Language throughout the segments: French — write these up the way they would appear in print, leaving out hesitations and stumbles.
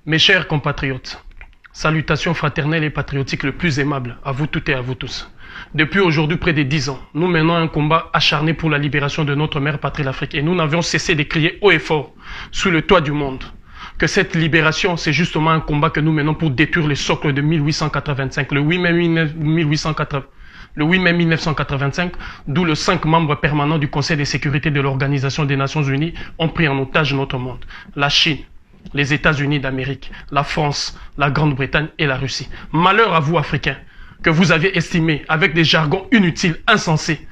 Mes chers compatriotes, salutations fraternelles et patriotiques le plus aimable à vous toutes et à vous tous. Depuis aujourd'hui près de 10 ans, nous menons un combat acharné pour la libération de notre mère patrie l'Afrique et nous n'avions cessé de crier haut et fort sous le toit du monde que cette libération, c'est justement un combat que nous menons pour détruire le socle de 1885, le 8 mai 1985, d'où les 5 membres permanents du Conseil de sécurité de l'Organisation des Nations Unies ont pris en otage notre monde. La Chine, les États-Unis d'Amérique, la France, la Grande-Bretagne et la Russie. Malheur à vous, Africains, que vous avez estimé, avec des jargons inutiles, insensés,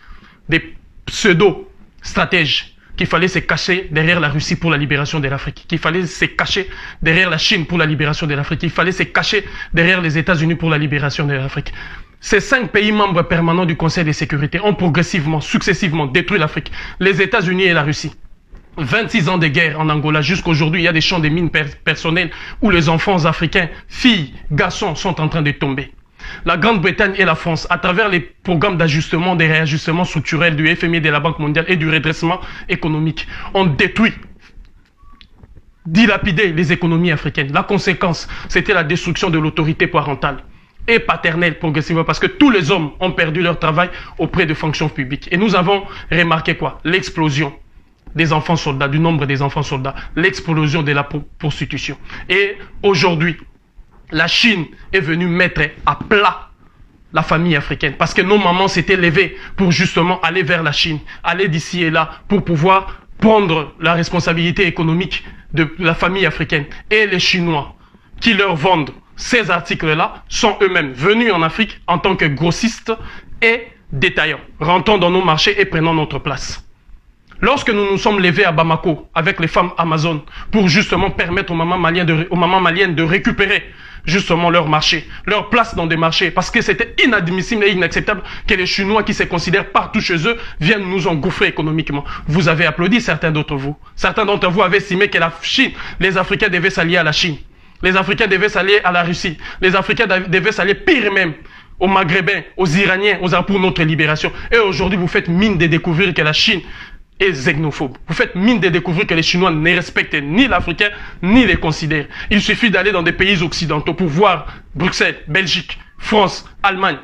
des pseudo-stratèges, qu'il fallait se cacher derrière la Russie pour la libération de l'Afrique, qu'il fallait se cacher derrière la Chine pour la libération de l'Afrique, qu'il fallait se cacher derrière les États-Unis pour la libération de l'Afrique. Ces 5 pays membres permanents du Conseil de sécurité ont progressivement, successivement détruit l'Afrique, les États-Unis et la Russie. 26 ans de guerre en Angola, jusqu'aujourd'hui, il y a des champs de mines personnelles où les enfants africains, filles, garçons, sont en train de tomber. La Grande-Bretagne et la France, à travers les programmes d'ajustement, des réajustements structurels du FMI, de la Banque mondiale et du redressement économique, ont détruit, dilapidé les économies africaines. La conséquence, c'était la destruction de l'autorité parentale et paternelle progressivement, parce que tous les hommes ont perdu leur travail auprès de fonctions publiques. Et nous avons remarqué quoi? L'explosion des enfants soldats, du nombre des enfants soldats, l'explosion de la prostitution. Et aujourd'hui, la Chine est venue mettre à plat la famille africaine, parce que nos mamans s'étaient levées pour justement aller vers la Chine, aller d'ici et là, pour pouvoir prendre la responsabilité économique de la famille africaine. Et les Chinois qui leur vendent ces articles-là sont eux-mêmes venus en Afrique en tant que grossistes et détaillants, rentrant dans nos marchés et prenant notre place. Lorsque nous nous sommes levés à Bamako avec les femmes Amazon pour justement permettre aux mamans maliennes de récupérer justement leur marché, leur place dans des marchés, parce que c'était inadmissible et inacceptable que les Chinois qui se considèrent partout chez eux viennent nous engouffrer économiquement. Vous avez applaudi, certains d'entre vous. Certains d'entre vous avaient estimé que la Chine, les Africains devaient s'allier à la Chine. Les Africains devaient s'allier à la Russie. Les Africains devaient s'allier pire même aux Maghrébins, aux Iraniens, aux Arabes pour notre libération. Et aujourd'hui, vous faites mine de découvrir que la Chine est xénophobe. Vous faites mine de découvrir que les Chinois ne respectent ni l'Africain, ni les considèrent. Il suffit d'aller dans des pays occidentaux pour voir Bruxelles, Belgique, France, Allemagne.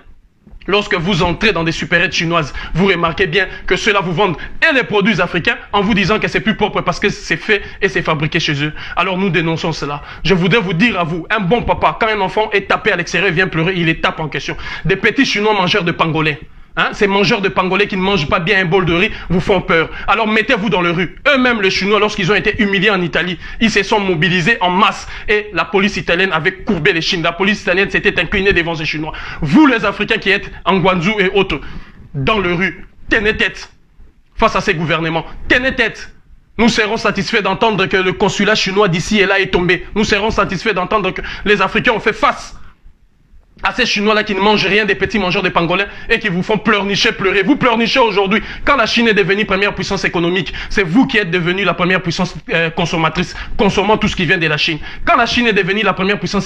Lorsque vous entrez dans des supérettes chinoises, vous remarquez bien que ceux-là vous vendent et les produits africains en vous disant que c'est plus propre parce que c'est fait et c'est fabriqué chez eux. Alors nous dénonçons cela. Je voudrais vous dire à vous, un bon papa, quand un enfant est tapé à l'extérieur et vient pleurer, il les tape en question. Des petits Chinois mangeurs de pangolin. Hein, ces mangeurs de pangolais qui ne mangent pas bien un bol de riz vous font peur. Alors mettez-vous dans les rues. Eux-mêmes, les Chinois, lorsqu'ils ont été humiliés en Italie, ils se sont mobilisés en masse et la police italienne avait courbé les Chines. La police italienne s'était inclinée devant ces Chinois. Vous, les Africains qui êtes en Guangzhou et autres, dans les rues, tenez tête face à ces gouvernements. Tenez tête. Nous serons satisfaits d'entendre que le consulat chinois d'ici et là est tombé. Nous serons satisfaits d'entendre que les Africains ont fait face à ces Chinois-là qui ne mangent rien, des petits mangeurs de pangolins et qui vous font pleurnicher, pleurer. Vous pleurnichez aujourd'hui. Quand la Chine est devenue première puissance économique, c'est vous qui êtes devenue la première puissance consommatrice, consommant tout ce qui vient de la Chine. Quand la Chine est devenue la première puissance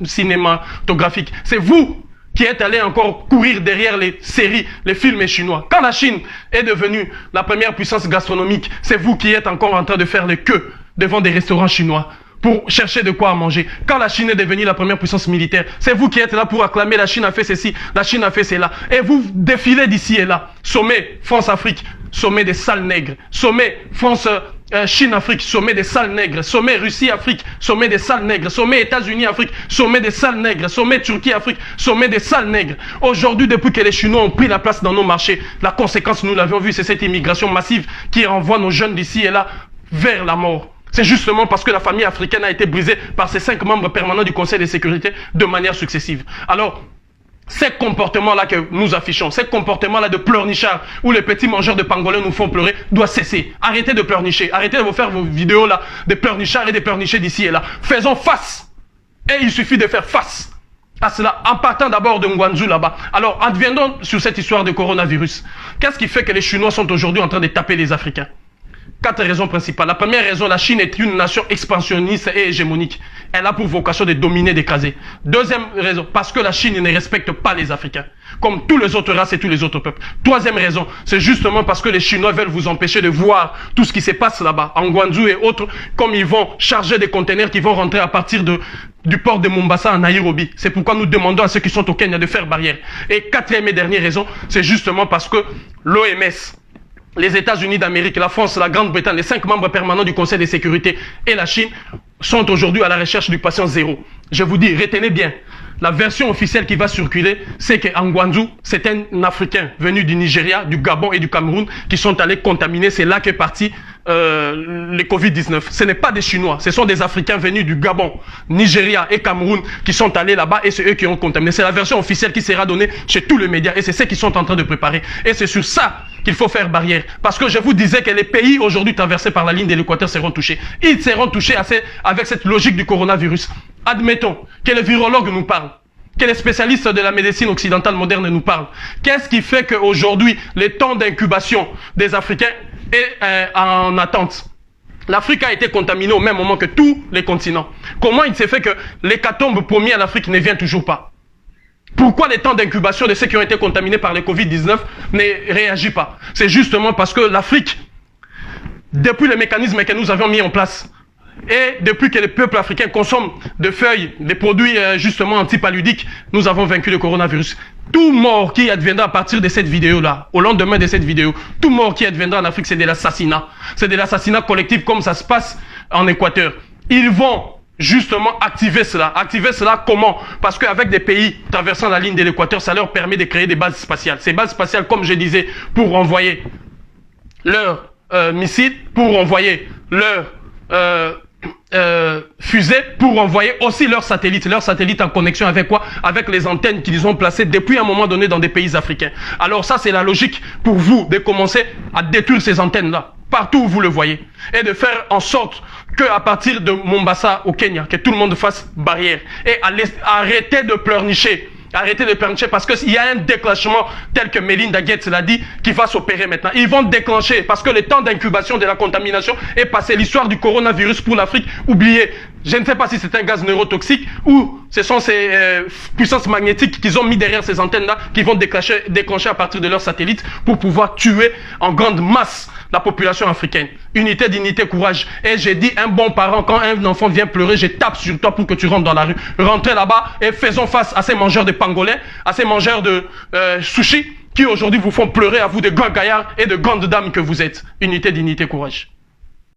cinématographique, c'est vous qui êtes allé encore courir derrière les séries, les films chinois. Quand la Chine est devenue la première puissance gastronomique, c'est vous qui êtes encore en train de faire les queues devant des restaurants chinois pour chercher de quoi manger. Quand la Chine est devenue la première puissance militaire, c'est vous qui êtes là pour acclamer la Chine a fait ceci, la Chine a fait cela. Et vous défilez d'ici et là. Sommet France-Afrique, sommet des sales nègres. Sommet France-Chine-Afrique, sommet des sales nègres. Sommet Russie-Afrique, sommet des sales nègres. Sommet États-Unis-Afrique, sommet des sales nègres. Sommet Turquie-Afrique, sommet des sales nègres. Aujourd'hui, depuis que les Chinois ont pris la place dans nos marchés, la conséquence, nous l'avions vu, c'est cette immigration massive qui renvoie nos jeunes d'ici et là vers la mort. C'est justement parce que la famille africaine a été brisée par ces 5 membres permanents du Conseil de sécurité de manière successive. Alors, ces comportements-là que nous affichons, ces comportements-là de pleurnichard, où les petits mangeurs de pangolins nous font pleurer, doivent cesser. Arrêtez de pleurnicher. Arrêtez de vous faire vos vidéos-là de pleurnichard et de pleurnicher d'ici et là. Faisons face. Et il suffit de faire face à cela, en partant d'abord de Guangzhou là-bas. Alors, adviendons sur cette histoire de coronavirus. Qu'est-ce qui fait que les Chinois sont aujourd'hui en train de taper les Africains? 4 raisons principales. La première raison, la Chine est une nation expansionniste et hégémonique. Elle a pour vocation de dominer, d'écraser. Deuxième raison, parce que la Chine ne respecte pas les Africains, comme tous les autres races et tous les autres peuples. Troisième raison, c'est justement parce que les Chinois veulent vous empêcher de voir tout ce qui se passe là-bas, en Guangzhou et autres, comme ils vont charger des conteneurs qui vont rentrer à partir du port de Mombasa à Nairobi. C'est pourquoi nous demandons à ceux qui sont au Kenya de faire barrière. Et quatrième et dernière raison, c'est justement parce que l'OMS, les États-Unis d'Amérique, la France, la Grande-Bretagne, les 5 membres permanents du Conseil de sécurité et la Chine sont aujourd'hui à la recherche du patient zéro. Je vous dis, retenez bien, la version officielle qui va circuler, c'est qu'en Guangzhou, c'est un Africain venu du Nigeria, du Gabon et du Cameroun qui sont allés contaminer. C'est là qu'est parti le Covid-19. Ce n'est pas des Chinois, ce sont des Africains venus du Gabon, Nigeria et Cameroun qui sont allés là-bas et c'est eux qui ont contaminé. C'est la version officielle qui sera donnée chez tous les médias et c'est ce qu'ils sont en train de préparer. Et c'est sur ça qu'il faut faire barrière. Parce que je vous disais que les pays aujourd'hui traversés par la ligne de l'équateur seront touchés. Ils seront touchés avec cette logique du coronavirus. Admettons que les virologues nous parlent, que les spécialistes de la médecine occidentale moderne nous parlent. Qu'est-ce qui fait qu'aujourd'hui, les temps d'incubation des Africains est en attente? L'Afrique a été contaminée au même moment que tous les continents. Comment il s'est fait que l'hécatombe promis à l'Afrique ne vient toujours pas? Pourquoi les temps d'incubation de ceux qui ont été contaminés par le Covid-19 ne réagit pas? C'est justement parce que l'Afrique, depuis les mécanismes que nous avions mis en place, et depuis que les peuples africains consomment des feuilles, des produits justement antipaludiques, nous avons vaincu le coronavirus. Tout mort qui adviendra à partir de cette vidéo-là, au lendemain de cette vidéo, tout mort qui adviendra en Afrique, c'est de l'assassinat. C'est de l'assassinat collectif comme ça se passe en Équateur. Ils vont justement activer cela. Activer cela comment? Parce qu'avec des pays traversant la ligne de l'équateur, ça leur permet de créer des bases spatiales. Ces bases spatiales, comme je disais, pour envoyer leurs missiles, pour envoyer leurs fusées, pour envoyer aussi leurs satellites en connexion avec quoi? Avec les antennes qu'ils ont placées depuis un moment donné dans des pays africains. Alors ça, c'est la logique pour vous de commencer à détruire ces antennes-là, partout où vous le voyez, et de faire en sorte qu'à partir de Mombasa au Kenya, que tout le monde fasse barrière, et arrêtez de pleurnicher. Arrêtez de pleurnicher parce qu'il y a un déclenchement tel que Melinda Gates l'a dit qui va s'opérer maintenant. Ils vont déclencher parce que le temps d'incubation de la contamination est passé. L'histoire du coronavirus pour l'Afrique, oubliez. Je ne sais pas si c'est un gaz neurotoxique ou ce sont ces puissances magnétiques qu'ils ont mis derrière ces antennes-là qui vont déclencher à partir de leurs satellites pour pouvoir tuer en grande masse la population africaine. Unité, dignité, courage. Et j'ai dit, un bon parent, quand un enfant vient pleurer, je tape sur toi pour que tu rentres dans la rue. Rentrez là-bas et faisons face à ces mangeurs de pangolais, à ces mangeurs de sushi qui aujourd'hui vous font pleurer à vous de grands gaillards et de grandes dames que vous êtes. Unité, dignité, courage.